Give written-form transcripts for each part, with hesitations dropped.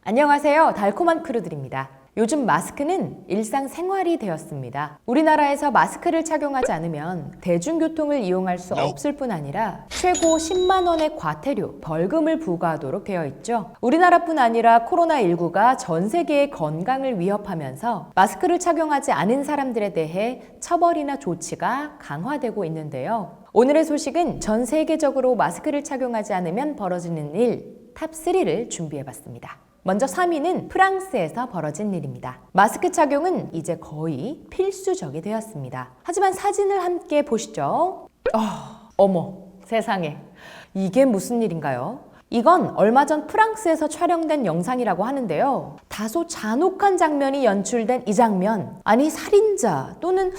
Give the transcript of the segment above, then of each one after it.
안녕하세요. 달콤한 크루들입니다. 요즘 마스크는 일상생활이 되었습니다. 우리나라에서 마스크를 착용하지 않으면 대중교통을 이용할 수 없을 뿐 아니라 최고 10만 원의 과태료, 벌금을 부과하도록 되어 있죠. 우리나라뿐 아니라 코로나19가 전 세계의 건강을 위협하면서 마스크를 착용하지 않은 사람들에 대해 처벌이나 조치가 강화되고 있는데요. 오늘의 소식은 전 세계적으로 마스크를 착용하지 않으면 벌어지는 일 탑3를 준비해봤습니다. 먼저 3위는 프랑스에서 벌어진 일입니다. 마스크 착용은 이제 거의 필수적이 되었습니다. 하지만 사진을 함께 보시죠. 어머, 세상에. 이게 무슨 일인가요? 이건 얼마 전 프랑스에서 촬영된 영상이라고 하는데요. 다소 잔혹한 장면이 연출된 이 장면. 아니, 살인자 또는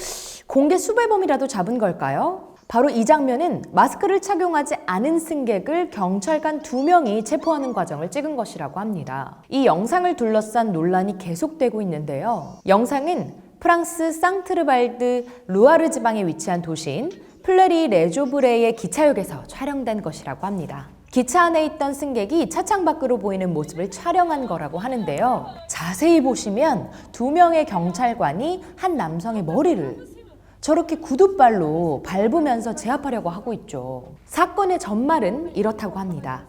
공개 수배범이라도 잡은 걸까요? 바로 이 장면은 마스크를 착용하지 않은 승객을 경찰관 2명이 체포하는 과정을 찍은 것이라고 합니다. 이 영상을 둘러싼 논란이 계속되고 있는데요. 영상은 프랑스 상트르발드 루아르 지방에 위치한 도시인 플레리 레조브레의 기차역에서 촬영된 것이라고 합니다. 기차 안에 있던 승객이 차창 밖으로 보이는 모습을 촬영한 거라고 하는데요. 자세히 보시면 2명의 경찰관이 한 남성의 머리를 저렇게 구둣발로 밟으면서 제압하려고 하고 있죠. 사건의 전말은 이렇다고 합니다.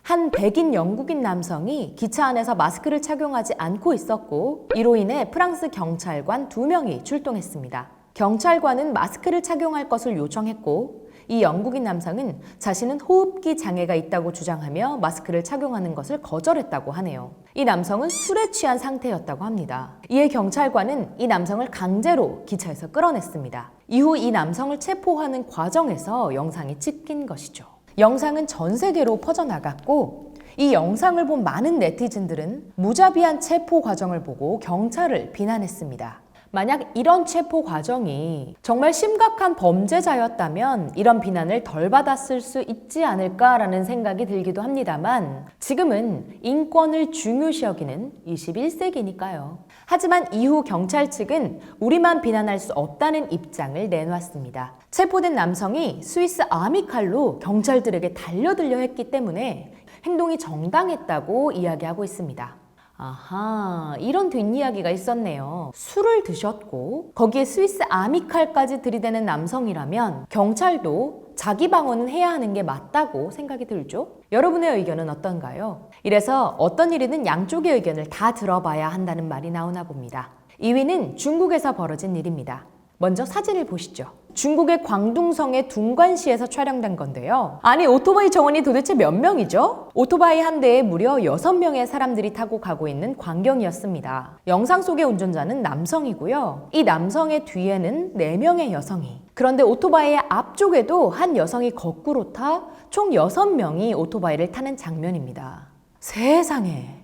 한 백인 영국인 남성이 기차 안에서 마스크를 착용하지 않고 있었고 이로 인해 프랑스 경찰관 2명이 출동했습니다. 경찰관은 마스크를 착용할 것을 요청했고 이 영국인 남성은 자신은 호흡기 장애가 있다고 주장하며 마스크를 착용하는 것을 거절했다고 하네요. 이 남성은 술에 취한 상태였다고 합니다. 이에 경찰관은 이 남성을 강제로 기차에서 끌어냈습니다. 이후 이 남성을 체포하는 과정에서 영상이 찍힌 것이죠. 영상은 전 세계로 퍼져나갔고 이 영상을 본 많은 네티즌들은 무자비한 체포 과정을 보고 경찰을 비난했습니다. 만약 이런 체포 과정이 정말 심각한 범죄자였다면 이런 비난을 덜 받았을 수 있지 않을까라는 생각이 들기도 합니다만 지금은 인권을 중요시 여기는 21세기니까요. 하지만 이후 경찰 측은 우리만 비난할 수 없다는 입장을 내놨습니다. 체포된 남성이 스위스 아미칼로 경찰들에게 달려들려 했기 때문에 행동이 정당했다고 이야기하고 있습니다. 아하, 이런 뒷이야기가 있었네요. 술을 드셨고 거기에 스위스 아미칼까지 들이대는 남성이라면 경찰도 자기 방어는 해야 하는 게 맞다고 생각이 들죠? 여러분의 의견은 어떤가요? 이래서 어떤 일이든 양쪽의 의견을 다 들어봐야 한다는 말이 나오나 봅니다. 2위는 중국에서 벌어진 일입니다. 먼저 사진을 보시죠. 중국의 광둥성의 둥관시에서 촬영된 건데요. 아니, 오토바이 정원이 도대체 몇 명이죠? 오토바이 한 대에 무려 6명의 사람들이 타고 가고 있는 광경이었습니다. 영상 속의 운전자는 남성이고요. 이 남성의 뒤에는 4명의 여성이. 그런데 오토바이의 앞쪽에도 한 여성이 거꾸로 타 총 6명이 오토바이를 타는 장면입니다. 세상에.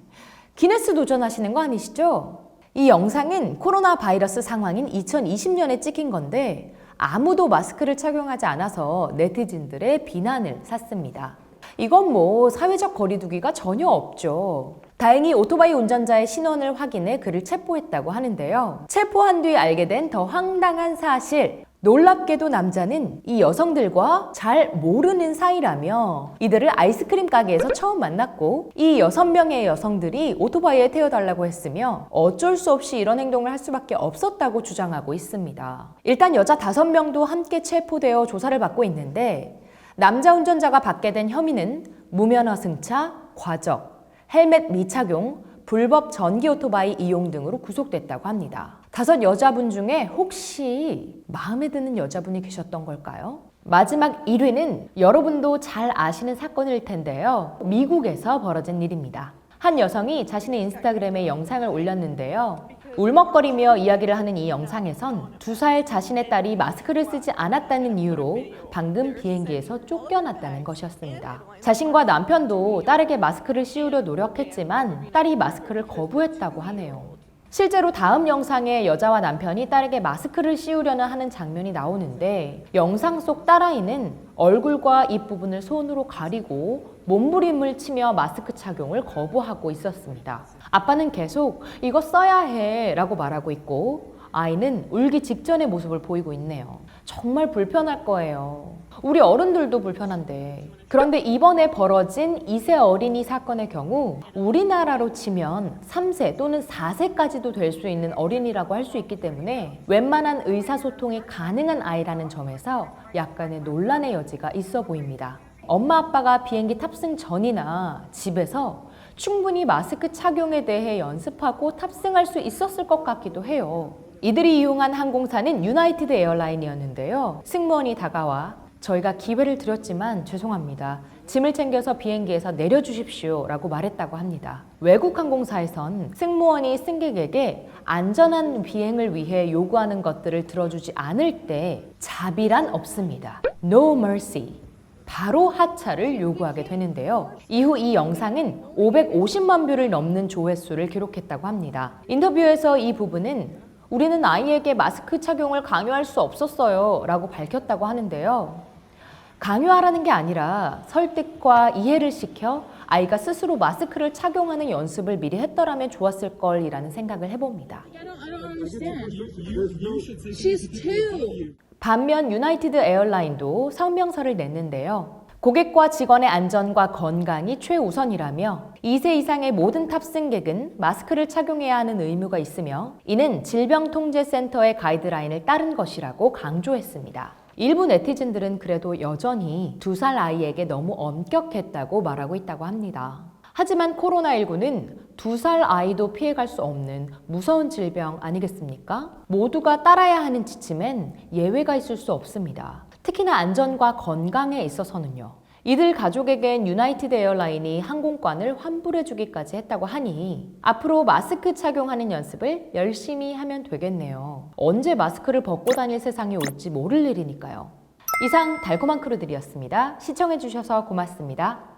기네스 도전하시는 거 아니시죠? 이 영상은 코로나 바이러스 상황인 2020년에 찍힌 건데 아무도 마스크를 착용하지 않아서 네티즌들의 비난을 샀습니다. 이건 뭐 사회적 거리두기가 전혀 없죠. 다행히 오토바이 운전자의 신원을 확인해 그를 체포했다고 하는데요. 체포한 뒤 알게 된 더 황당한 사실. 놀랍게도 남자는 이 여성들과 잘 모르는 사이라며 이들을 아이스크림 가게에서 처음 만났고 이 6명의 여성들이 오토바이에 태워달라고 했으며 어쩔 수 없이 이런 행동을 할 수밖에 없었다고 주장하고 있습니다. 일단 여자 5명도 함께 체포되어 조사를 받고 있는데 남자 운전자가 받게 된 혐의는 무면허 승차, 과적, 헬멧 미착용, 불법 전기 오토바이 이용 등으로 구속됐다고 합니다. 5 여자분 중에 혹시 마음에 드는 여자분이 계셨던 걸까요? 마지막 1위는 여러분도 잘 아시는 사건일 텐데요. 미국에서 벌어진 일입니다. 한 여성이 자신의 인스타그램에 영상을 올렸는데요. 울먹거리며 이야기를 하는 이 영상에선 2살 자신의 딸이 마스크를 쓰지 않았다는 이유로 방금 비행기에서 쫓겨났다는 것이었습니다. 자신과 남편도 딸에게 마스크를 씌우려 노력했지만 딸이 마스크를 거부했다고 하네요. 실제로 다음 영상에 여자와 남편이 딸에게 마스크를 씌우려는 하는 장면이 나오는데 영상 속 딸아이는 얼굴과 입 부분을 손으로 가리고 몸부림을 치며 마스크 착용을 거부하고 있었습니다. 아빠는 계속 이거 써야 해 라고 말하고 있고 아이는 울기 직전의 모습을 보이고 있네요. 정말 불편할 거예요. 우리 어른들도 불편한데. 그런데 이번에 벌어진 2세 어린이 사건의 경우 우리나라로 치면 3세 또는 4세까지도 될 수 있는 어린이라고 할 수 있기 때문에 웬만한 의사소통이 가능한 아이라는 점에서 약간의 논란의 여지가 있어 보입니다. 엄마 아빠가 비행기 탑승 전이나 집에서 충분히 마스크 착용에 대해 연습하고 탑승할 수 있었을 것 같기도 해요. 이들이 이용한 항공사는 유나이티드 에어라인이었는데요. 승무원이 다가와 저희가 기회를 드렸지만 죄송합니다. 짐을 챙겨서 비행기에서 내려주십시오 라고 말했다고 합니다. 외국 항공사에선 승무원이 승객에게 안전한 비행을 위해 요구하는 것들을 들어주지 않을 때 자비란 없습니다. No mercy. 바로 하차를 요구하게 되는데요. 이후 이 영상은 550만 뷰를 넘는 조회수를 기록했다고 합니다. 인터뷰에서 이 부부는 우리는 아이에게 마스크 착용을 강요할 수 없었어요 라고 밝혔다고 하는데요. 강요하라는 게 아니라 설득과 이해를 시켜 아이가 스스로 마스크를 착용하는 연습을 미리 했더라면 좋았을 걸이라는 생각을 해봅니다. 반면 유나이티드 에어라인도 성명서를 냈는데요. 고객과 직원의 안전과 건강이 최우선이라며 2세 이상의 모든 탑승객은 마스크를 착용해야 하는 의무가 있으며 이는 질병통제센터의 가이드라인을 따른 것이라고 강조했습니다. 일부 네티즌들은 그래도 여전히 2살 아이에게 너무 엄격했다고 말하고 있다고 합니다. 하지만 코로나19는 2살 아이도 피해갈 수 없는 무서운 질병 아니겠습니까? 모두가 따라야 하는 지침엔 예외가 있을 수 없습니다. 특히나 안전과 건강에 있어서는요. 이들 가족에겐 유나이티드 에어라인이 항공권을 환불해주기까지 했다고 하니 앞으로 마스크 착용하는 연습을 열심히 하면 되겠네요. 언제 마스크를 벗고 다닐 세상이 올지 모를 일이니까요. 이상 달콤한 크루들이었습니다. 시청해주셔서 고맙습니다.